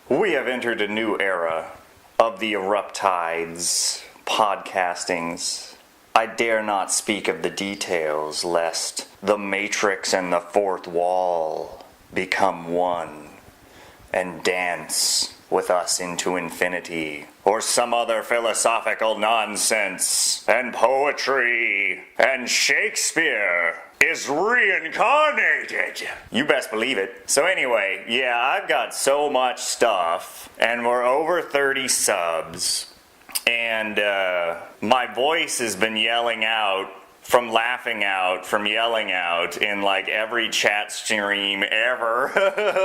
We have entered a new era of the Eruptides podcastings. I dare not speak of the details, lest the Matrix and the fourth wall become one and dance with us into infinity, or some other philosophical nonsense, and poetry, and Shakespeare is reincarnated. You best believe it. So anyway, yeah, I've got so much stuff, and we're over 30 subs, and my voice has been yelling out from laughing out, from yelling out in like every chat stream ever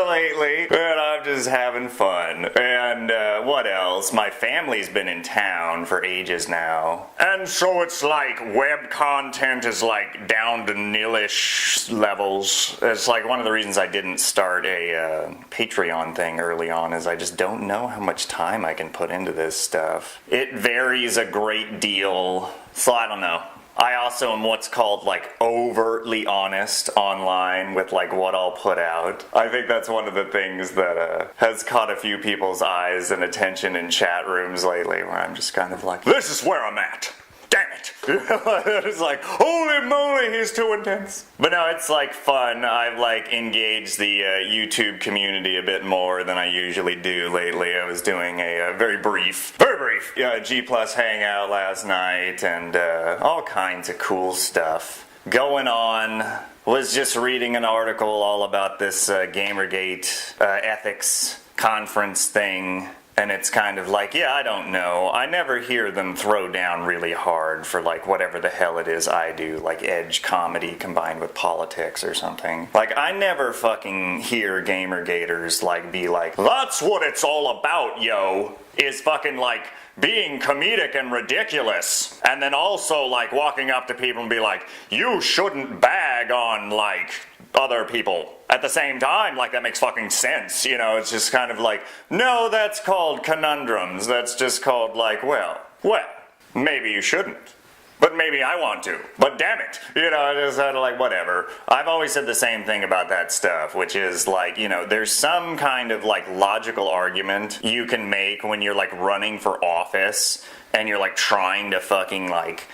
lately, and I'm just having fun. And what else? My family's been in town for ages now, and so it's like web content is like down to nillish levels. It's like one of the reasons I didn't start a Patreon thing early on is I just don't know how much time I can put into this stuff. It varies a great deal, so I don't know. I also am what's called like overtly honest online with like what I'll put out. I think that's one of the things that has caught a few people's eyes and attention in chat rooms lately, where I'm just kind of like, this is where I'm at. Damn it. It's like, holy moly, he's too intense. But no, it's like fun. I've like engaged the YouTube community a bit more than I usually do lately. I was doing a very brief G Plus hangout last night, and all kinds of cool stuff going on. Was just reading an article all about this Gamergate ethics conference thing. And it's kind of like, yeah, I don't know. I never hear them throw down really hard for like whatever the hell it is I do, like edge comedy combined with politics or something. Like, I never fucking hear Gamergaters like be like, that's what it's all about, yo, is fucking like being comedic and ridiculous. And then also like walking up to people and be like, you shouldn't bag on like other people at the same time. Like, that makes fucking sense, you know? It's just kind of like, no, that's called conundrums. That's just called like, well, maybe you shouldn't, but maybe I want to, but damn it, you know, just kind of like, whatever. I've always said the same thing about that stuff, which is like, you know, there's some kind of like logical argument you can make when you're like running for office and you're like trying to fucking like,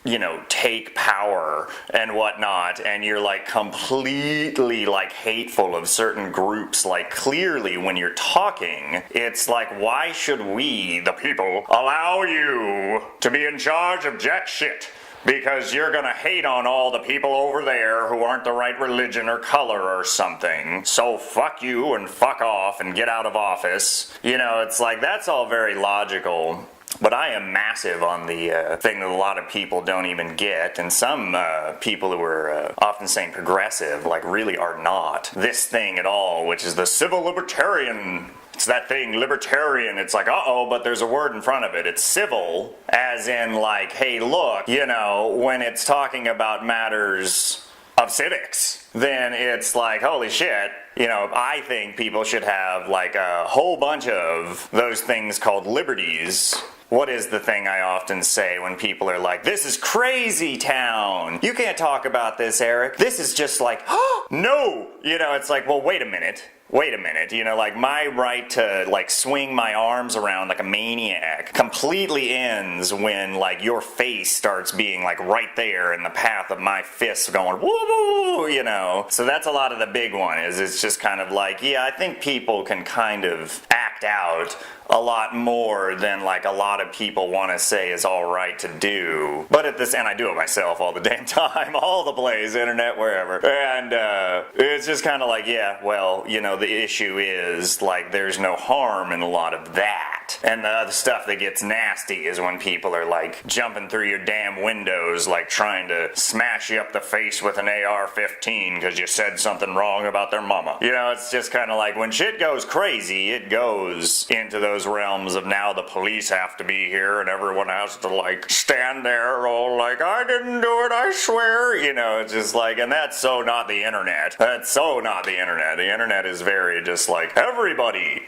you know, take power and whatnot, and you're like completely like hateful of certain groups, like clearly when you're talking, it's like, why should we, the people, allow you to be in charge of jack shit? Because you're gonna hate on all the people over there who aren't the right religion or color or something. So fuck you and fuck off and get out of office. You know, it's like, that's all very logical. But I am massive on the thing that a lot of people don't even get, and some people who are often saying progressive, like, really are not this thing at all, which is the civil libertarian. It's that thing, libertarian. It's like, uh-oh, but there's a word in front of it. It's civil, as in like, hey, look, you know, when it's talking about matters of civics, then it's like, holy shit, you know, I think people should have like a whole bunch of those things called liberties. What is the thing I often say when people are like, this is crazy town. You can't talk about this, Eric. This is just like, oh, no. You know, it's like, well, wait a minute, you know, like my right to like swing my arms around like a maniac completely ends when like your face starts being like right there in the path of my fists going woo, you know. So that's a lot of the big one, is it's just kind of like, yeah, I think people can kind of act out a lot more than like a lot of people want to say is all right to do. But at this, and I do it myself all the damn time, all the place, internet, wherever. And it's just kind of like, yeah, well, you know, the issue is like there's no harm in a lot of that. And the other stuff that gets nasty is when people are like jumping through your damn windows, like trying to smash you up the face with an AR-15 because you said something wrong about their mama. You know, it's just kind of like when shit goes crazy, it goes into those realms of now the police have to be here and everyone has to like stand there all like, I didn't do it, I swear. You know, it's just like, and that's so not the internet. That's so not the internet. The internet is very just like, everybody,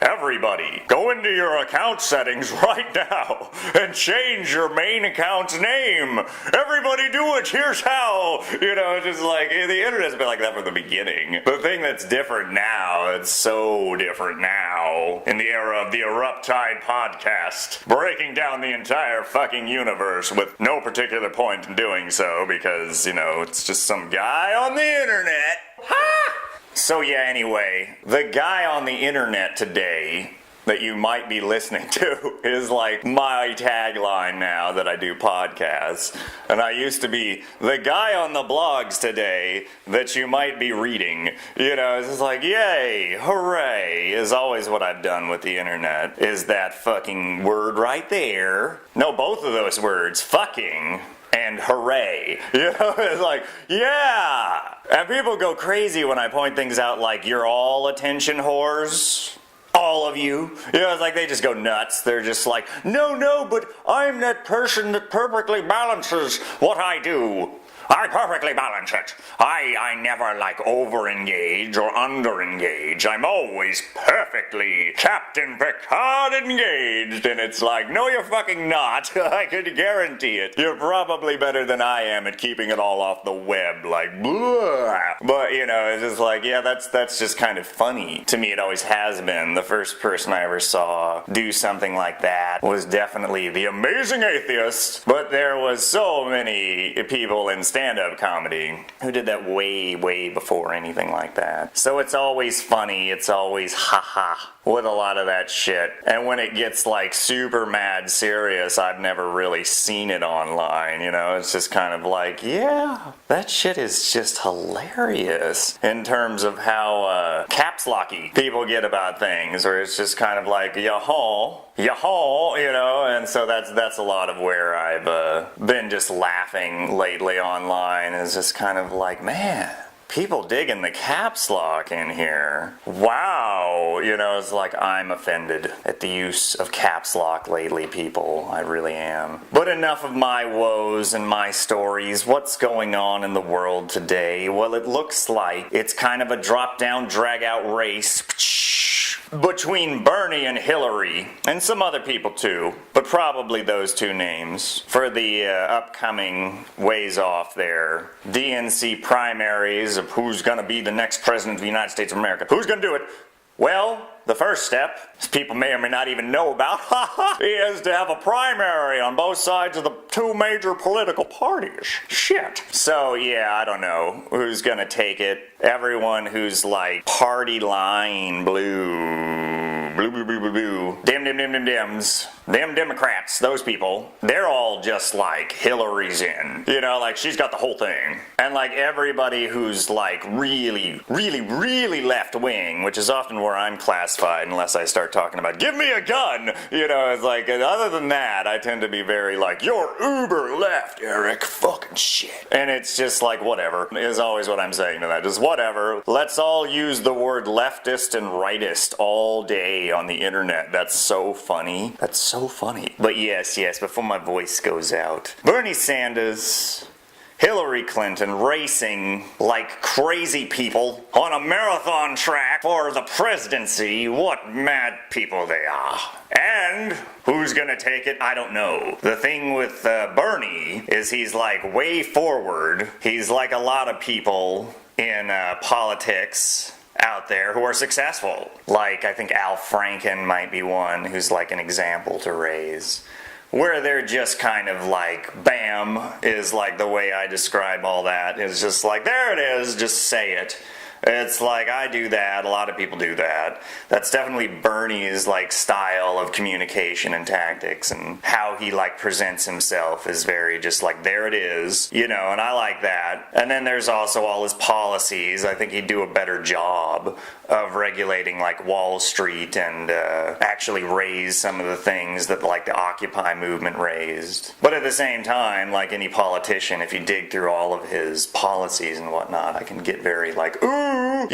go into your account settings right now and change your main account's name. Everybody do it, here's how. You know, just like, the internet's been like that from the beginning. The thing that's different now, it's so different now, now, in the era of the Eruptide podcast, breaking down the entire fucking universe with no particular point in doing so because, it's just some guy on the internet. Ha! So yeah, anyway, the guy on the internet today that you might be listening to is like my tagline now that I do podcasts. And I used to be the guy on the blogs today that you might be reading. It's just like, yay, hooray, is always what I've done with the internet, is that fucking word right there. No, both of those words, fucking and hooray. It's like, yeah. And people go crazy when I point things out like, you're all attention whores. All of you. It's like they just go nuts. They're just like, no, but I'm that person that perfectly balances what I do. I perfectly balance it. I never over-engage or under-engage. I'm always perfectly Captain Picard engaged. And it's like, no, you're fucking not. I could guarantee it. You're probably better than I am at keeping it all off the web. Blah. But, it's just like, yeah, that's just kind of funny. To me, it always has been. The first person I ever saw do something like that was definitely the Amazing Atheist. But there was so many people in stand-up comedy who did that way before anything like that. So it's always funny, it's always haha with a lot of that shit. And when it gets super mad serious, I've never really seen it online, it's just kind of like, yeah, that shit is just hilarious in terms of how caps locky people get about things, or it's just kind of like, yahaw, and so that's a lot of where I've been just laughing lately online, is just kind of like, man, people digging the caps lock in here. Wow, it's like, I'm offended at the use of caps lock lately, people. I really am. But enough of my woes and my stories. What's going on in the world today? Well, it looks like it's kind of a drop-down, drag-out race between Bernie and Hillary, and some other people too, but probably those two names, for the upcoming ways off there. DNC primaries of who's going to be the next president of the United States of America. Who's going to do it? Well, the first step, as people may or may not even know about, is to have a primary on both sides of the two major political parties. Shit. So, yeah, I don't know who's gonna take it. Everyone who's party line blue, Dems. Them Democrats, those people, they're all just Hillary's in. She's got the whole thing. And everybody who's really left wing, which is often where I'm classified unless I start talking about, give me a gun! It's other than that, I tend to be very you're uber left, Eric. Fucking shit. And it's just whatever, is always what I'm saying to that. Just whatever. Let's all use the word leftist and rightist all day on the internet. That's so funny. That's so funny. But yes, before my voice goes out. Bernie Sanders, Hillary Clinton racing like crazy people on a marathon track for the presidency. What mad people they are. And who's gonna take it? I don't know. The thing with Bernie is he's way forward. He's like a lot of people in politics out there who are successful. I think Al Franken might be one who's an example to raise. Where they're just kind of bam, is the way I describe all that. It's just there it is, just say it. It's I do that, a lot of people do that. That's definitely Bernie's style of communication and tactics, and how he presents himself is very just there it is, and I like that. And then there's also all his policies. I think he'd do a better job of regulating Wall Street and actually raise some of the things that the Occupy movement raised. But at the same time, any politician, if you dig through all of his policies and whatnot, I can get very ooh,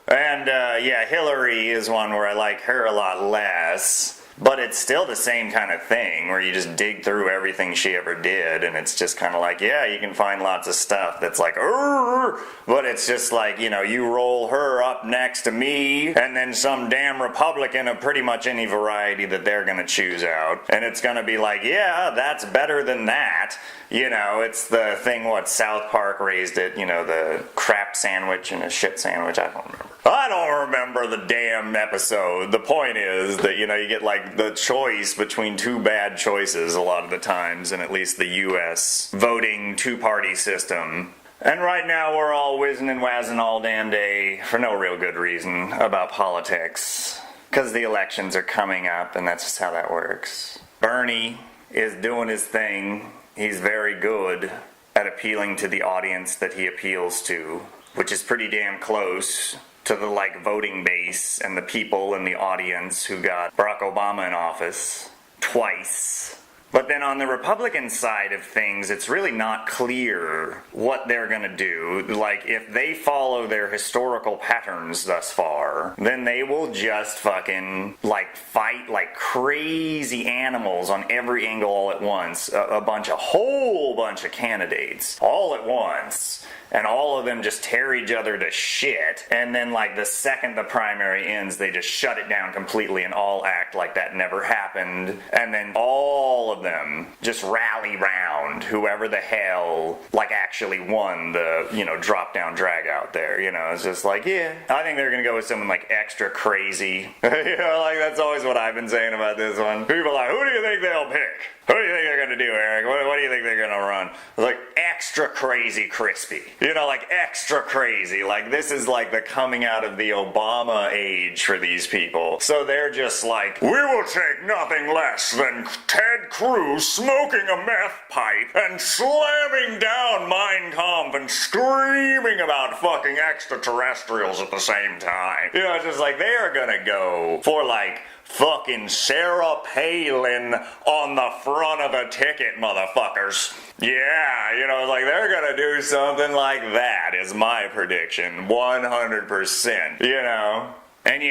And yeah, Hillary is one where I like her a lot less. But it's still the same kind of thing where you just dig through everything she ever did, and it's just kind of like, yeah, you can find lots of stuff that's like, but it's just like, you know, you roll her up next to me, and then some damn Republican of pretty much any variety that they're gonna choose out, and it's gonna be like, yeah, that's better than that. You know, it's the thing, what South Park raised it, you know, the crap sandwich and a shit sandwich. I don't remember the damn episode. The point is that, you know, you get like the choice between two bad choices a lot of the times in at least the US voting two-party system. And right now we're all whizzing and wazzing all damn day for no real good reason about politics. Because the elections are coming up and that's just how that works. Bernie is doing his thing. He's very good at appealing to the audience that he appeals to, which is pretty damn close to the like voting base and the people in the audience who got Barack Obama in office twice. But then on the Republican side of things, it's really not clear what they're gonna do. Like, if they follow their historical patterns thus far, then they will just fucking, like, fight like crazy animals on every angle all at once. A whole bunch of candidates all at once. And all of them just tear each other to shit. And then, like, the second the primary ends, they just shut it down completely and all act like that never happened. And then all of them just rally round whoever the hell, like, actually won the, you know, drop-down drag out there. You know, it's just like, yeah. I think they're gonna go with someone, like, extra crazy. You know, like, that's always what I've been saying about this one. People are like, who do you think they'll pick? Who do you think they're gonna do, Eric? What do you think they're gonna run? Like, extra crazy crispy. You know, like, extra crazy. Like, this is like the coming out of the Obama age for these people. So they're just like, we will take nothing less than Ted Cruz smoking a meth pipe and slamming down Mein Kampf and screaming about fucking extraterrestrials at the same time. You know, it's just like, they are gonna go for, like, fucking Sarah Palin on the front of the ticket, motherfuckers. Yeah, you know, like, they're gonna do something like that, is my prediction. 100%, you know? And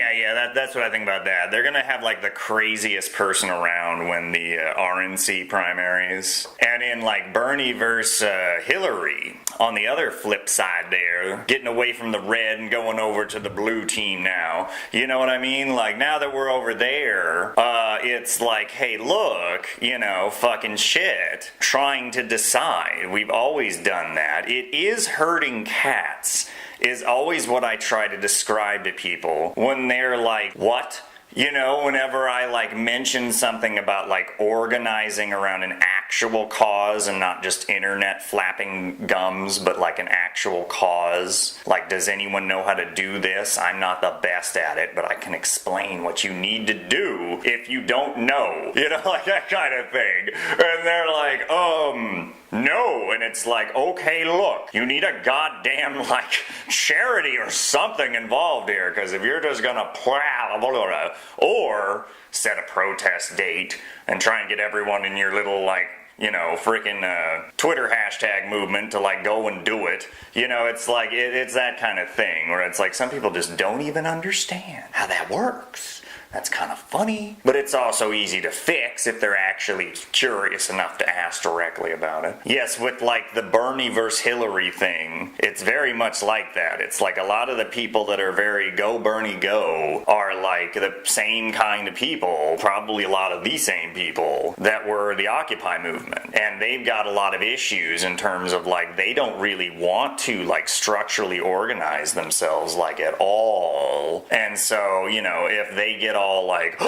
that's what I think about that. They're gonna have like the craziest person around when the RNC primaries. And in like Bernie versus Hillary, on the other flip side there, getting away from the red and going over to the blue team now. You know what I mean? Like, now that we're over there, it's like, hey, look, you know, fucking shit. Trying to decide. We've always done that. It is herding cats. Is always what I try to describe to people when they're like, what? You know, whenever I like mention something about like organizing around an actual cause and not just internet flapping gums, but like an actual cause. Like, does anyone know how to do this? I'm not the best at it, but I can explain what you need to do if you don't know. You know, like that kind of thing. And they're like, no, and it's like, okay, look, you need a goddamn, like, charity or something involved here, because if you're just gonna or set a protest date and try and get everyone in your little, like, you know, freaking Twitter hashtag movement to, like, go and do it. You know, it's like, it's that kind of thing, where it's like, some people just don't even understand how that works. That's kind of funny, but it's also easy to fix if they're actually curious enough to ask directly about it. Yes, with like the Bernie versus Hillary thing, it's very much like that. It's like a lot of the people that are very go Bernie go are like the same kind of people, probably a lot of the same people that were the Occupy movement. And they've got a lot of issues in terms of like, they don't really want to like structurally organize themselves like at all. And so, you know, if they get all like,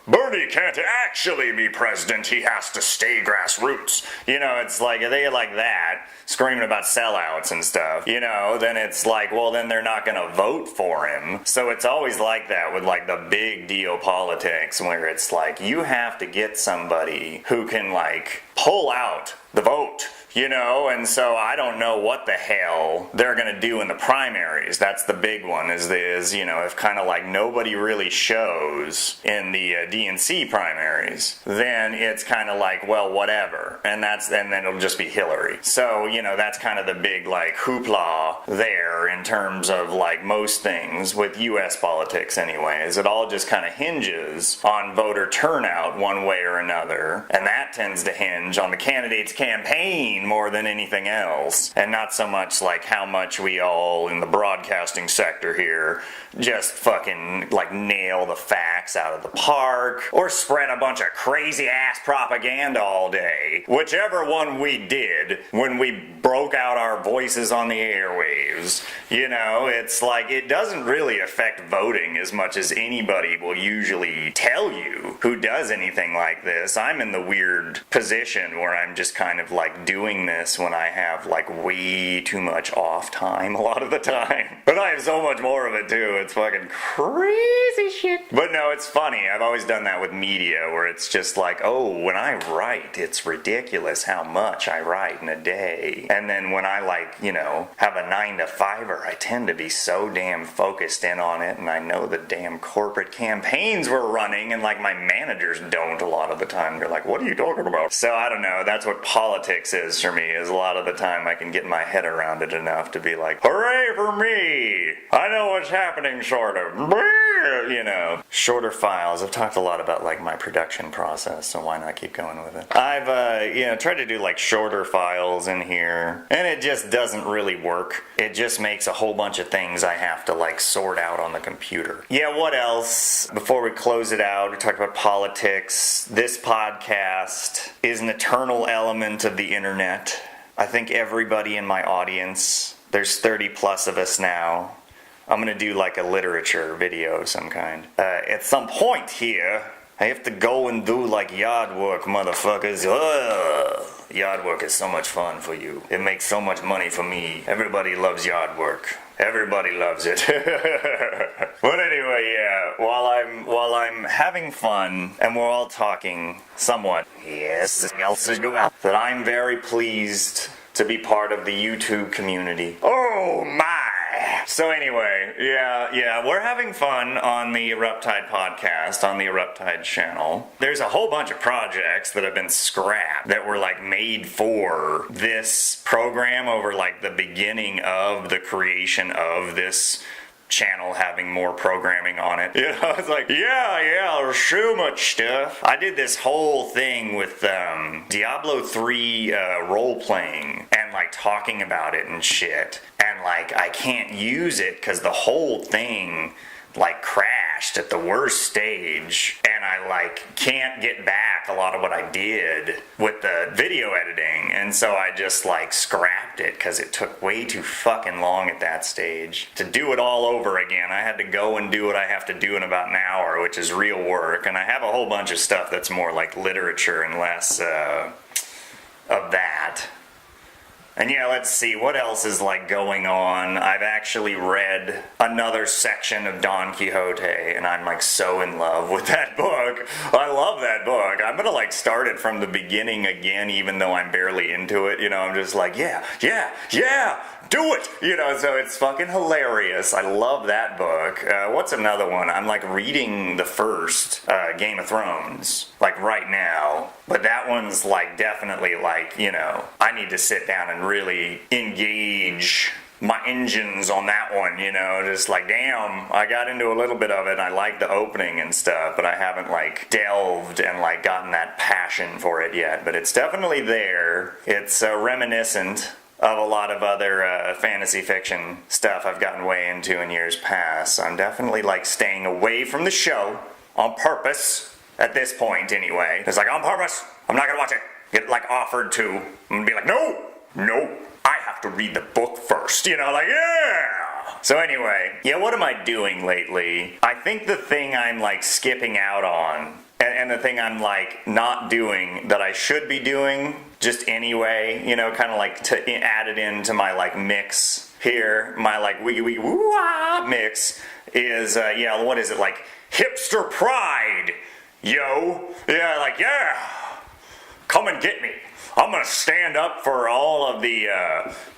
Bernie can't actually be president, he has to stay grassroots. You know, it's like, they get like that, screaming about sellouts and stuff, you know, then it's like, well, then they're not gonna vote for him. So it's always like that with like the big deal politics, where it's like, you have to get somebody who can like pull out the vote. And so I don't know what the hell they're going to do in the primaries. That's the big one, is if kind of like nobody really shows in the DNC primaries, then it's kind of like, well, whatever. And then it'll just be Hillary. So, that's kind of the big like hoopla there in terms of like most things with U.S. politics anyways. It all just kind of hinges on voter turnout one way or another. And that tends to hinge on the candidate's campaign more than anything else, and not so much like how much we all in the broadcasting sector here just fucking like nail the facts out of the park or spread a bunch of crazy ass propaganda all day. Whichever one we did when we broke out our voices on the airwaves, it's like it doesn't really affect voting as much as anybody will usually tell you who does anything like this. I'm in the weird position where I'm just kind of like doing this when I have like way too much off time a lot of the time. But I have so much more of it too. It's fucking crazy shit. But no, it's funny. I've always done that with media where it's just like, oh, when I write, it's ridiculous how much I write in a day. And then when I have a 9-to-5er, I tend to be so damn focused in on it, and I know the damn corporate campaigns we're running, and like my managers don't a lot of the time. They're like, what are you talking about? So I don't know. That's what politics is for me, is a lot of the time I can get my head around it enough to be like, hooray for me! I know what's happening, sort of. Shorter files. I've talked a lot about like my production process, so why not keep going with it? I've tried to do like shorter files in here, and it just doesn't really work. It just makes a whole bunch of things I have to like sort out on the computer. Yeah, what else? Before we close it out, we talked about politics. This podcast is an eternal element of the internet. I think everybody in my audience, there's 30 plus of us now. I'm going to do like a literature video of some kind. At some point here, I have to go and do like yard work, motherfuckers. Yard work is so much fun for you. It makes so much money for me. Everybody loves yard work. Everybody loves it. But anyway, yeah, while I'm having fun and we're all talking somewhat, yes, that I'm very pleased to be part of the YouTube community. Oh my! So anyway, yeah, we're having fun on the Eruptide podcast, on the Eruptide channel. There's a whole bunch of projects that have been scrapped that were like made for this program over like the beginning of the creation of this channel having more programming on it. It's like, yeah, there's so much stuff. I did this whole thing with Diablo 3 role-playing and like talking about it and shit. And like, I can't use it because the whole thing like crashed at the worst stage, and I like can't get back a lot of what I did with the video editing, and so I just like scrapped it because it took way too fucking long at that stage to do it all over again. I had to go and do what I have to do in about an hour, which is real work, and I have a whole bunch of stuff that's more like literature and less of that. And yeah, let's see, what else is like going on? I've actually read another section of Don Quixote, and I'm like so in love with that book. I love that book. I'm gonna like start it from the beginning again, even though I'm barely into it. I'm just like, yeah, do it! So it's fucking hilarious. I love that book. What's another one? I'm like reading the first Game of Thrones, like right now. But that one's like definitely like, I need to sit down and really engage my engines on that one, just like, damn, I got into a little bit of it. I like the opening and stuff, but I haven't like delved and like gotten that passion for it yet. But it's definitely there. It's reminiscent of a lot of other fantasy fiction stuff I've gotten way into in years past. So I'm definitely like staying away from the show on purpose at this point anyway. It's like, on purpose, I'm not gonna watch it. Get like offered to. I'm gonna be like, no, I have to read the book first. Like, yeah! So anyway, yeah, what am I doing lately? I think the thing I'm like skipping out on, and the thing I'm like not doing that I should be doing just anyway, kind of like to add it into my like mix here, my like wee woo mix is, what is it, like hipster pride, yo? Yeah, like, yeah, come and get me. I'm gonna stand up for all of the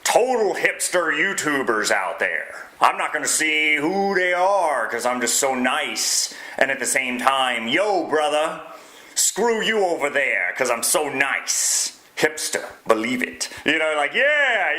total hipster YouTubers out there. I'm not gonna see who they are because I'm just so nice. And at the same time, yo brother, screw you over there because I'm so nice. Hipster, believe it. You know, like, yeah.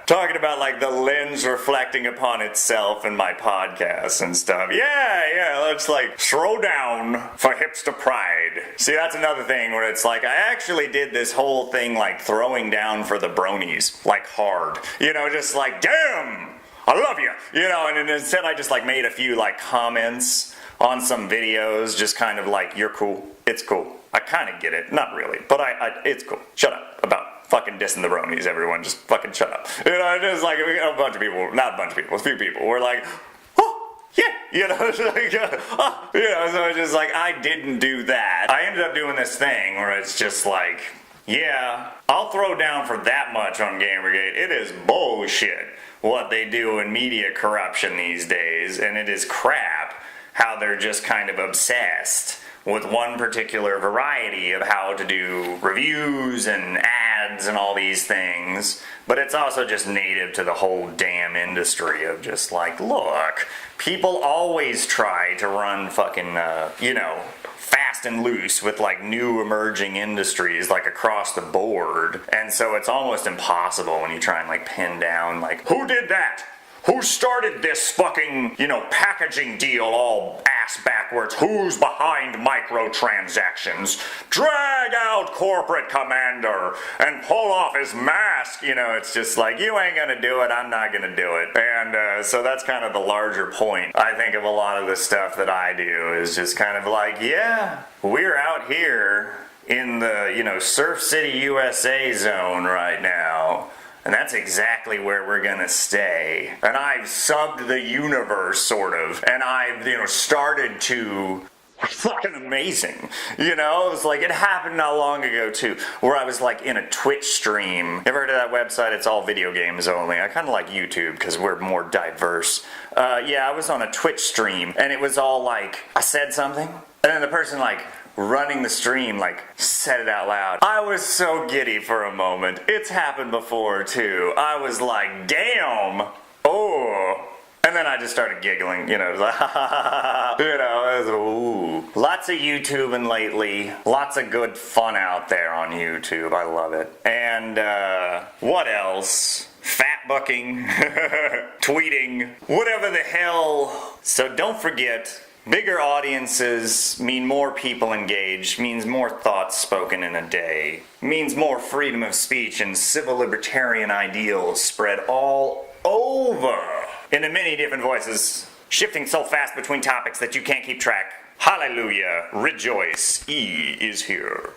Talking about, like, the lens reflecting upon itself in my podcasts and stuff. Yeah, let's, like, throw down for hipster pride. See, that's another thing where it's like, I actually did this whole thing, like, throwing down for the bronies, like, hard. You know, just like, damn, I love you. You know, and instead I just, like, made a few, like, comments on some videos, just kind of like, you're cool, it's cool. I kind of get it, not really, but it's cool. Shut up about fucking dissing the bronies, everyone. Just fucking shut up. You know, just like a bunch of people, not a bunch of people, a few people were like, oh, yeah, you know, like, you know, so it's just like, I didn't do that. I ended up doing this thing where it's just like, yeah, I'll throw down for that much on Gamergate. It is bullshit what they do in media corruption these days, and it is crap how they're just kind of obsessed with one particular variety of how to do reviews and ads and all these things. But it's also just native to the whole damn industry of just like, look, people always try to run fucking, you know, fast and loose with like new emerging industries like across the board. And so it's almost impossible when you try and like pin down like, who did that? Who started this fucking, you know, packaging deal all ass backwards? Who's behind microtransactions? Drag out corporate commander and pull off his mask. You know, it's just like, you ain't gonna do it, I'm not gonna do it. And so that's kind of the larger point, I think, of a lot of the stuff that I do is just kind of like, yeah, we're out here in the, you know, Surf City, USA zone right now. And that's exactly where we're gonna stay. And I've subbed the universe, sort of. And I've, you know, started to... Fucking amazing. You know, it was like, it happened not long ago, too, where I was, like, in a Twitch stream. Ever heard of that website? It's all video games only. I kind of like YouTube, because we're more diverse. Yeah, I was on a Twitch stream, and it was all, like, I said something, and then the person, like, running the stream, like, said it out loud. I was so giddy for a moment. It's happened before, too. I was like, damn! Oh! And then I just started giggling, you know, like, ha ha ha ha, you know, it was, ooh. Lots of YouTubing lately. Lots of good fun out there on YouTube. I love it. And, what else? Fat bucking, tweeting, whatever the hell. So don't forget, bigger audiences mean more people engaged, means more thoughts spoken in a day, means more freedom of speech and civil libertarian ideals spread all over in many different voices, shifting so fast between topics that you can't keep track. Hallelujah, rejoice, E is here.